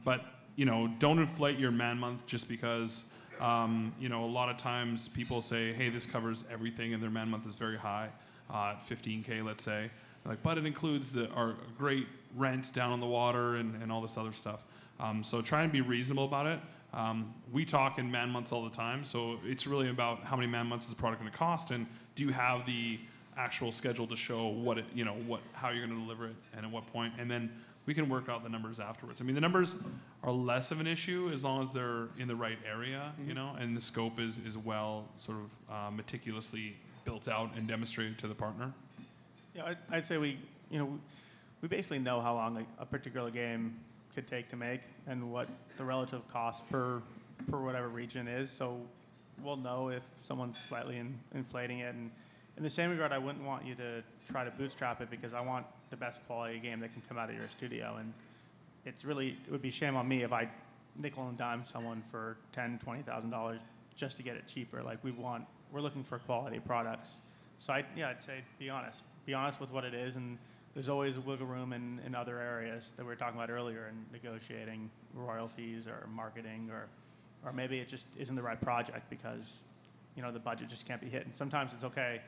But you know, don't inflate your man month just because you know, a lot of times people say, hey, this covers everything, and their man month is very high, 15K, let's say. Like, but it includes our great rent down on the water and all this other stuff. So try and be reasonable about it. We talk in man months all the time, so it's really about how many man months is the product going to cost, and do you have the actual schedule to show what it, you know, how you're going to deliver it and at what point, and then we can work out the numbers afterwards. I mean, the numbers are less of an issue as long as they're in the right area, you know, and the scope is well sort of meticulously built out and demonstrated to the partner. Yeah, I'd say we basically know how long a particular game could take to make and what the relative cost per whatever region is. So we'll know if someone's slightly inflating it. And in the same regard, I wouldn't want you to try to bootstrap it because I want the best quality game that can come out of your studio. And it would be shame on me if I nickel and dime someone for $10,000, $20,000 just to get it cheaper. Like we're looking for quality products. So I'd say be honest. Be honest with what it is, and there's always wiggle room in other areas that we were talking about earlier in negotiating royalties or marketing, or maybe it just isn't the right project because, you know, the budget just can't be hit. And sometimes it's okay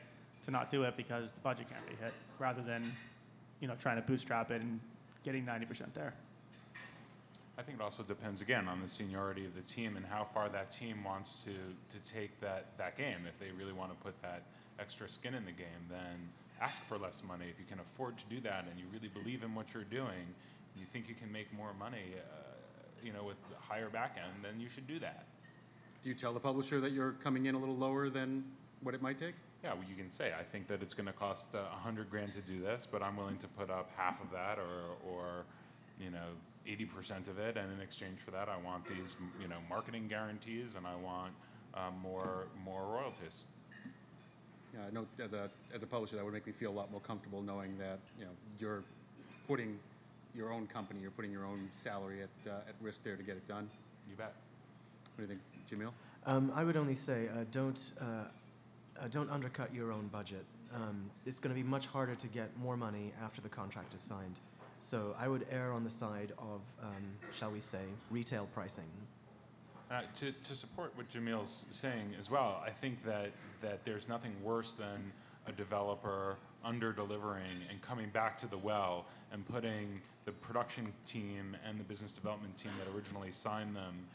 to not do it because the budget can't be hit, rather than, you know, trying to bootstrap it and getting 90% there. I think it also depends, again, on the seniority of the team and how far that team wants to take that game. If they really want to put that extra skin in the game, then ask for less money. If you can afford to do that and you really believe in what you're doing, and you think you can make more money, you know, with a higher back end, then you should do that. Do you tell the publisher that you're coming in a little lower than what it might take? Yeah, well, you can say, I think that it's going to cost $100,000 to do this, but I'm willing to put up half of that, or you know, 80% of it, and in exchange for that, I want these, you know, marketing guarantees, and I want more royalties. Yeah, I know as a publisher that would make me feel a lot more comfortable knowing that, you know, you're putting your own company, you're putting your own salary at risk there to get it done. You bet. What do you think, Jamil? I would only say don't undercut your own budget. It's going to be much harder to get more money after the contract is signed. So I would err on the side of, shall we say, retail pricing. To support what Jamil's saying as well, I think that there's nothing worse than a developer under-delivering and coming back to the well and putting the production team and the business development team that originally signed them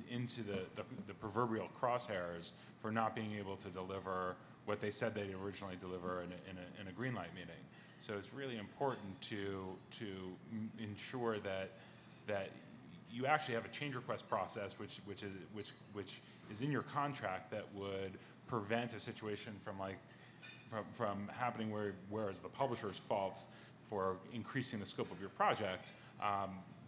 into the proverbial crosshairs for not being able to deliver what they said they'd originally deliver in a green light meeting. So it's really important to ensure that you actually have a change request process, which is in your contract, that would prevent a situation from happening where it's the publisher's fault for increasing the scope of your project,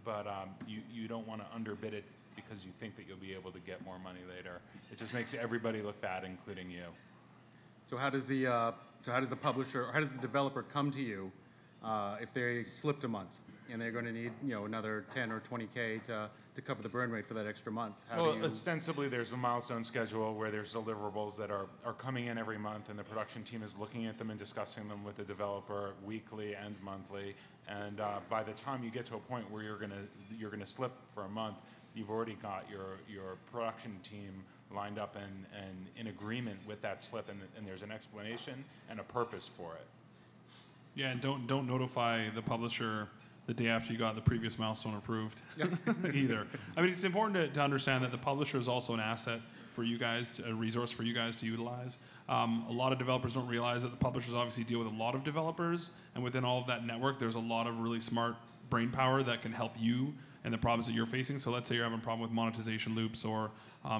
but you don't want to underbid it because you think that you'll be able to get more money later. It just makes everybody look bad, including you. So how does the publisher, or how does the developer come to you if they slipped a month and they're going to need, another 10 or 20K to cover the burn rate for that extra month? Well, ostensibly there's a milestone schedule where there's deliverables that are coming in every month, and the production team is looking at them and discussing them with the developer weekly and monthly. And by the time you get to a point where you're gonna slip for a month, you've already got your production team lined up and in agreement with that slip, and there's an explanation and a purpose for it. Yeah, and don't notify the publisher the day after you got the previous milestone approved either. I mean, it's important to understand that the publisher is also an asset for you guys, a resource for you guys to utilize. A lot of developers don't realize that the publishers obviously deal with a lot of developers, and within all of that network, there's a lot of really smart brain power that can help you and the problems that you're facing. So let's say you're having a problem with monetization loops or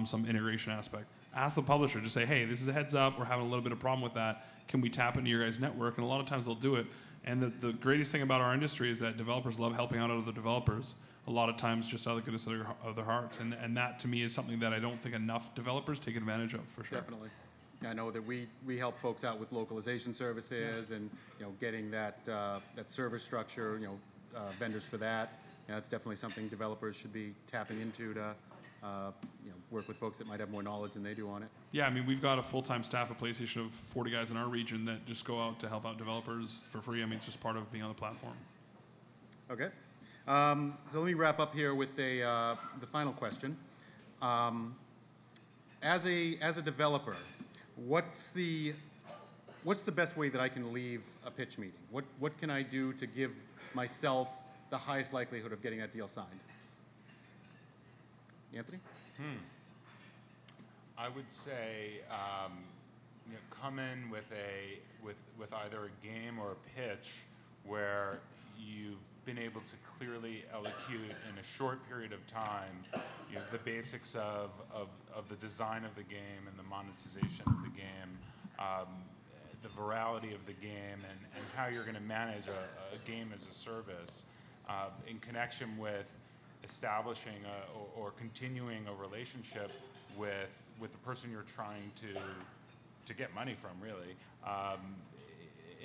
some integration aspect. Ask the publisher, just say, hey, this is a heads up, we're having a little bit of problem with that. Can we tap into your guys' network? And a lot of times they'll do it. And the greatest thing about our industry is that developers love helping out other developers, a lot of times just out of the goodness of their hearts. And that, to me, is something that I don't think enough developers take advantage of, for sure. Definitely. I know that we help folks out with localization services and getting that server structure, vendors for that. That's definitely something developers should be tapping into to work with folks that might have more knowledge than they do on it. Yeah, I mean, we've got a full-time staff at PlayStation of 40 guys in our region that just go out to help out developers for free. I mean, it's just part of being on the platform. Okay. So let me wrap up here with the final question. As a developer, what's the best way that I can leave a pitch meeting? What can I do to give myself the highest likelihood of getting that deal signed? Anthony? I would say come in with either a game or a pitch where you've been able to clearly elocute in a short period of time the basics of the design of the game and the monetization of the game, the virality of the game, and how you're going to manage a game as a service in connection with establishing or continuing a relationship with the person you're trying to get money from, really,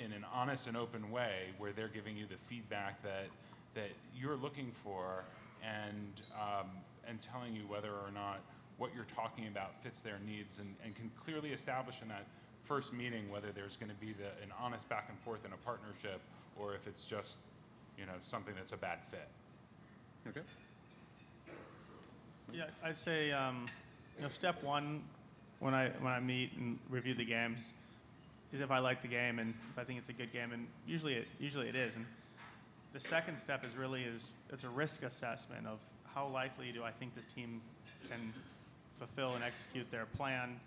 in an honest and open way, where they're giving you the feedback that you're looking for, and telling you whether or not what you're talking about fits their needs, and can clearly establish in that first meeting whether there's going to be an honest back and forth in a partnership, or if it's just something that's a bad fit. Okay. Yeah, I'd say step one when I meet and review the games is if I like the game and if I think it's a good game, and usually it is. And the second step it's a risk assessment of how likely do I think this team can fulfill and execute their plan.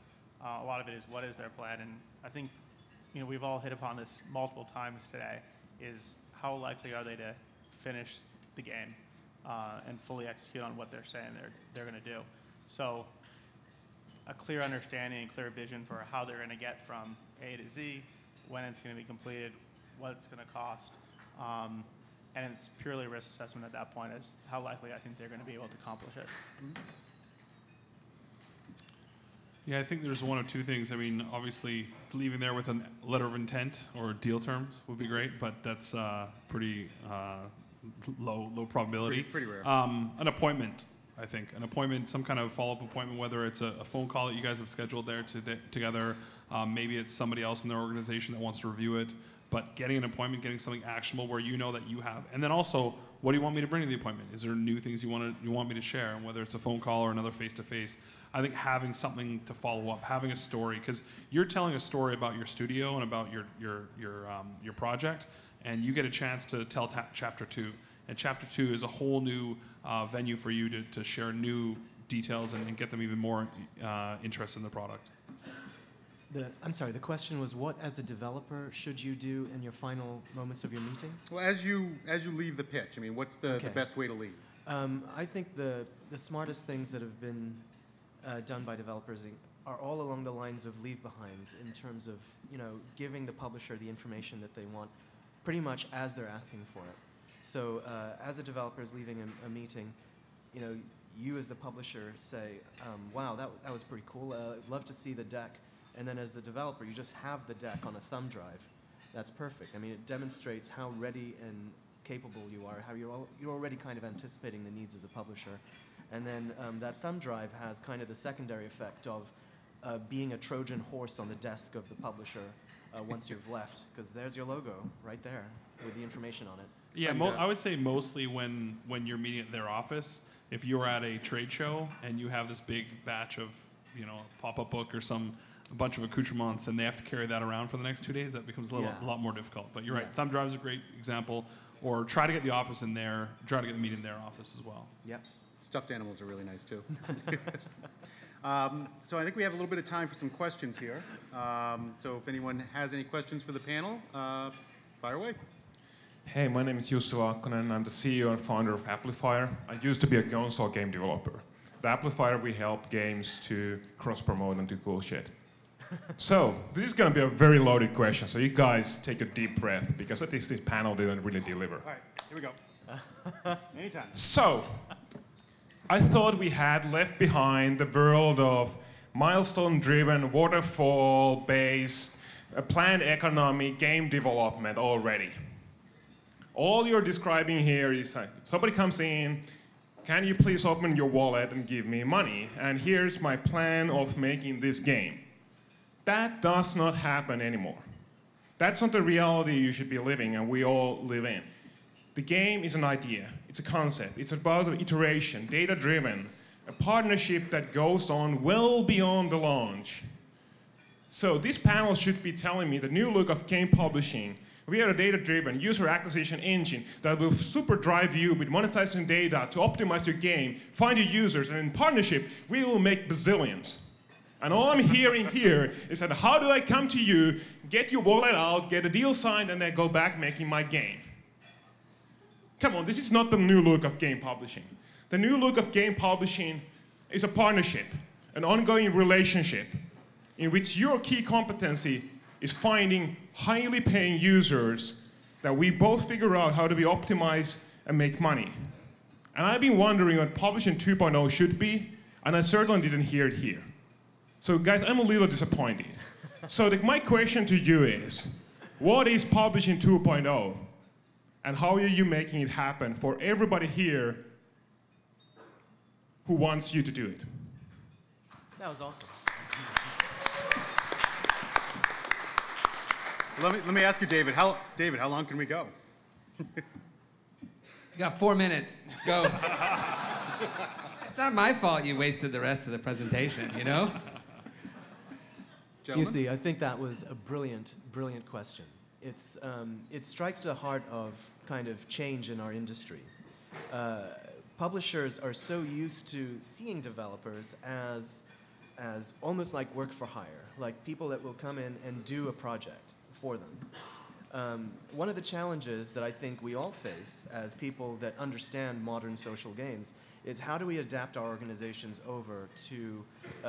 A lot of it is what is their plan, and I think we've all hit upon this multiple times today, is how likely are they to finish the game and fully execute on what they're saying they're going to do. So a clear understanding and clear vision for how they're going to get from A to Z, when it's going to be completed, what it's going to cost, and it's purely risk assessment at that point as how likely I think they're going to be able to accomplish it. Yeah, I think there's one of two things. I mean, obviously, leaving there with a letter of intent or deal terms would be great, but that's pretty low probability. Pretty rare. An appointment, I think. An appointment, some kind of follow-up appointment, whether it's a phone call that you guys have scheduled there together. Maybe it's somebody else in their organization that wants to review it. But getting an appointment, getting something actionable where you know that you have. And then also, what do you want me to bring to the appointment? Is there new things you want me to share? And whether it's a phone call or another face-to-face. I think having something to follow up, having a story, because you're telling a story about your studio and about your project, and you get a chance to tell chapter 2. And chapter 2 is a whole new venue for you to share new details and get them even more interested in the product. I'm sorry, the question was, what as a developer should you do in your final moments of your meeting? Well, as you leave the pitch, I mean, what's the best way to leave? I think the smartest things that have been done by developers are all along the lines of leave-behinds, in terms of giving the publisher the information that they want pretty much as they're asking for it. So as a developer is leaving a meeting, you as the publisher say, wow, that was pretty cool, I'd love to see the deck. And then as the developer, you just have the deck on a thumb drive. that's perfect. I mean, it demonstrates how ready and capable you are, how you're already kind of anticipating the needs of the publisher. And then that thumb drive has kind of the secondary effect of being a Trojan horse on the desk of the publisher once you've left, because there's your logo right there with the information on it. Yeah, I would say mostly when you're meeting at their office, if you're at a trade show and you have this big batch of, you know, a pop-up book or a bunch of accoutrements, and they have to carry that around for the next 2 days, that becomes a lot more difficult. But you're right, thumb drive is a great example. Or try to get the office in there, try to get the meeting in their office as well. Yep. Stuffed animals are really nice too. So I think we have a little bit of time for some questions here. So if anyone has any questions for the panel, fire away. Hey, my name is Jussi Laakkonen. I'm the CEO and founder of Amplifier. I used to be a console game developer. At Amplifier, we help games to cross-promote and do cool shit. So, this is going to be a very loaded question, so you guys take a deep breath, because at least this panel didn't really deliver. All right, here we go. Anytime. So, I thought we had left behind the world of milestone-driven, waterfall-based, planned economy game development already. All you're describing here is somebody comes in, can you please open your wallet and give me money? And here's my plan of making this game. That does not happen anymore. That's not the reality you should be living and we all live in. The game is an idea, it's a concept, it's about iteration, data-driven, a partnership that goes on well beyond the launch. So this panel should be telling me the new look of game publishing. We are a data-driven user acquisition engine that will super drive you with monetizing data to optimize your game, find your users, and in partnership, we will make bazillions. And all I'm hearing here is that how do I come to you, get your wallet out, get a deal signed, and then go back making my game? Come on, this is not the new look of game publishing. The new look of game publishing is a partnership, an ongoing relationship, in which your key competency is finding highly paying users that we both figure out how to be optimized and make money. And I've been wondering what Publishing 2.0 should be, and I certainly didn't hear it here. So guys, I'm a little disappointed. So my question to you is, what is Publishing 2.0? And how are you making it happen for everybody here who wants you to do it? That was awesome. Let me ask you, David, how long can we go? You got 4 minutes. Go. It's not my fault you wasted the rest of the presentation, you know? You see, I think that was a brilliant, brilliant question. It strikes to the heart of kind of change in our industry. Publishers are so used to seeing developers as almost like work for hire, like people that will come in and do a project for them. One of the challenges that I think we all face as people that understand modern social games is how do we adapt our organizations over to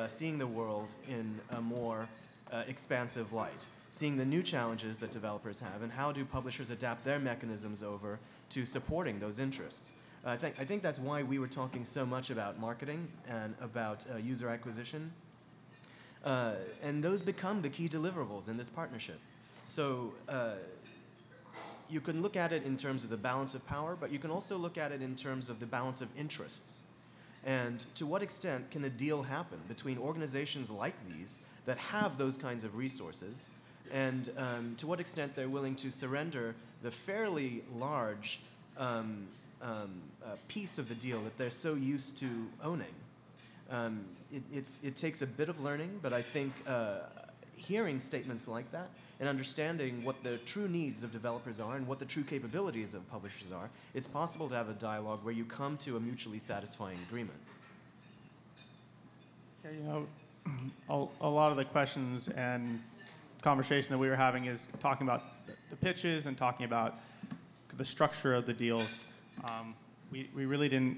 seeing the world in a more expansive light, seeing the new challenges that developers have, and how do publishers adapt their mechanisms over to supporting those interests. I think that's why we were talking so much about marketing and about user acquisition. And those become the key deliverables in this partnership. So you can look at it in terms of the balance of power, but you can also look at it in terms of the balance of interests. And to what extent can a deal happen between organizations like these that have those kinds of resources, and to what extent they're willing to surrender the fairly large piece of the deal that they're so used to owning. It takes a bit of learning, but I think hearing statements like that and understanding what the true needs of developers are and what the true capabilities of publishers are, it's possible to have a dialogue where you come to a mutually satisfying agreement. Yeah, you know, a lot of the questions and conversation that we were having is talking about the pitches and talking about the structure of the deals. We really didn't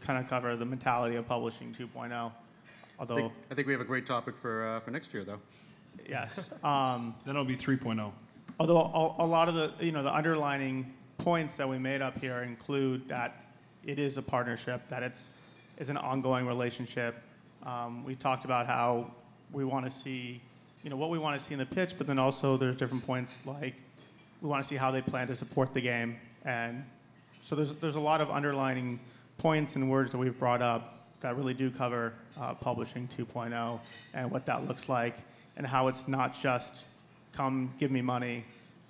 kind of cover the mentality of Publishing 2.0, although... I think we have a great topic for next year, though. Yes. Then it'll be 3.0. Although a lot of the, the underlining points that we made up here include that it is a partnership, that it's an ongoing relationship. We talked about how we want to see, what we want to see in the pitch, but then also there's different points like we want to see how they plan to support the game. And so there's a lot of underlining points and words that we've brought up that really do cover publishing 2.0 and what that looks like, and how it's not just come give me money,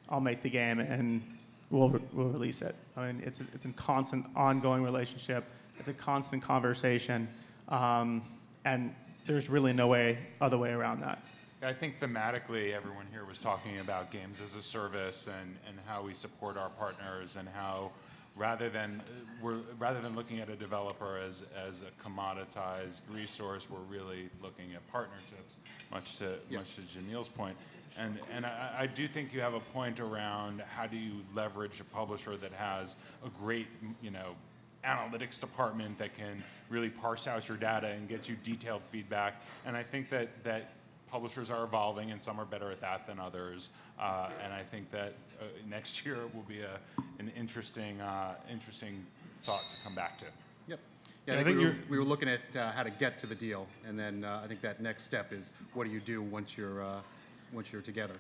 I'll make the game, and we'll release it. I mean, it's a constant, ongoing relationship. It's a constant conversation, and there's really no other way around that. I think thematically, everyone here was talking about games as a service and how we support our partners, and how rather than looking at a developer as a commoditized resource, we're really looking at partnerships, much to Jamil's point. And I do think you have a point around how do you leverage a publisher that has a great, analytics department that can really parse out your data and get you detailed feedback. And I think that publishers are evolving, and some are better at that than others. And I think that next year will be an interesting thought to come back to. Yep. Yeah, I think we were looking at how to get to the deal, and then I think that next step is what do you do once you're together.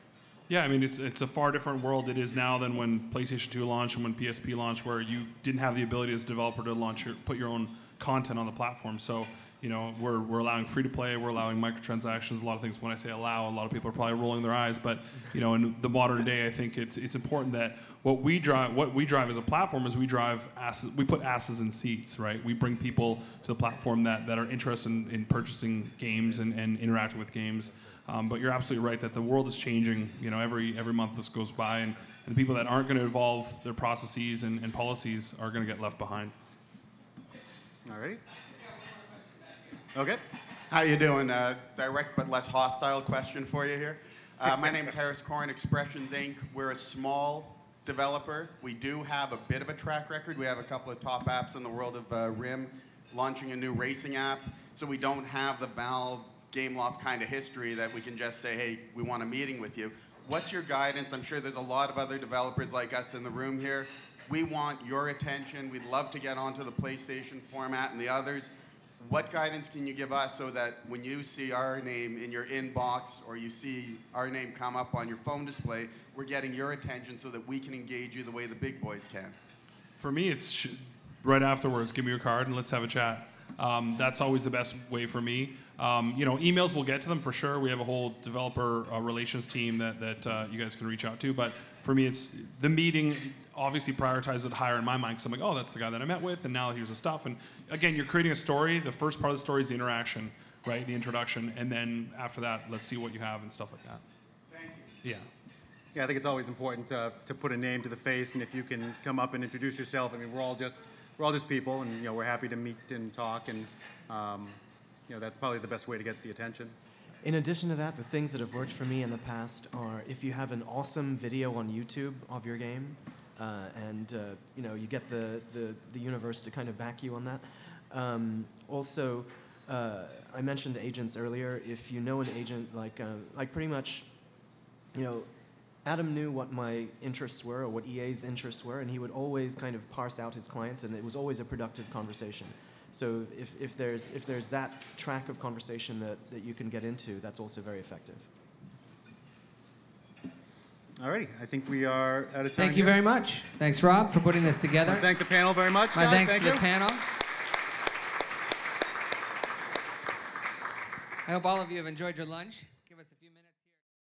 Yeah, I mean, it's a far different world it is now than when PlayStation 2 launched and when PSP launched, where you didn't have the ability as a developer to put your own content on the platform. So, we're allowing free to play, we're allowing microtransactions, a lot of things. When I say allow, a lot of people are probably rolling their eyes, but in the modern day, I think it's important that what we drive as a platform is we put asses in seats, right? We bring people to the platform that are interested in purchasing games and interacting with games. But you're absolutely right that the world is changing. Every month this goes by, and the people that aren't going to evolve their processes and policies are going to get left behind. All right. Okay. How you doing? Direct but less hostile question for you here. My name is Harris Corrin, Expressions Inc. We're a small developer. We do have a bit of a track record. We have a couple of top apps in the world of RIM, launching a new racing app. So we don't have the Valve Gameloft kind of history that we can just say, hey, we want a meeting with you. What's your guidance? I'm sure there's a lot of other developers like us in the room here. We want your attention. We'd love to get onto the PlayStation format and the others. What guidance can you give us so that when you see our name in your inbox or you see our name come up on your phone display, we're getting your attention so that we can engage you the way the big boys can? For me, it's right afterwards, give me your card and let's have a chat. That's always the best way for me. Emails, we'll get to them for sure. We have a whole developer relations team that you guys can reach out to. But for me, it's the meeting. Obviously, prioritize it higher in my mind because I'm like, oh, that's the guy that I met with, and now here's the stuff. And again, you're creating a story. The first part of the story is the interaction, right? The introduction, and then after that, let's see what you have and stuff like that. Thank you. Yeah. Yeah, I think it's always important to put a name to the face, and if you can come up and introduce yourself. I mean, we're all just people, and we're happy to meet and talk, and that's probably the best way to get the attention. In addition to that, the things that have worked for me in the past are if you have an awesome video on YouTube of your game, and you get the universe to kind of back you on that. Also, I mentioned agents earlier. If you know an agent, like pretty much, Adam knew what my interests were or what EA's interests were, and he would always kind of parse out his clients, and it was always a productive conversation. So if there's that track of conversation that you can get into, that's also very effective. All righty, I think we are out of time. Thank you very much. Thanks, Rob, for putting this together. Thank the panel very much. My guys. thanks Thank to you. the panel. I hope all of you have enjoyed your lunch.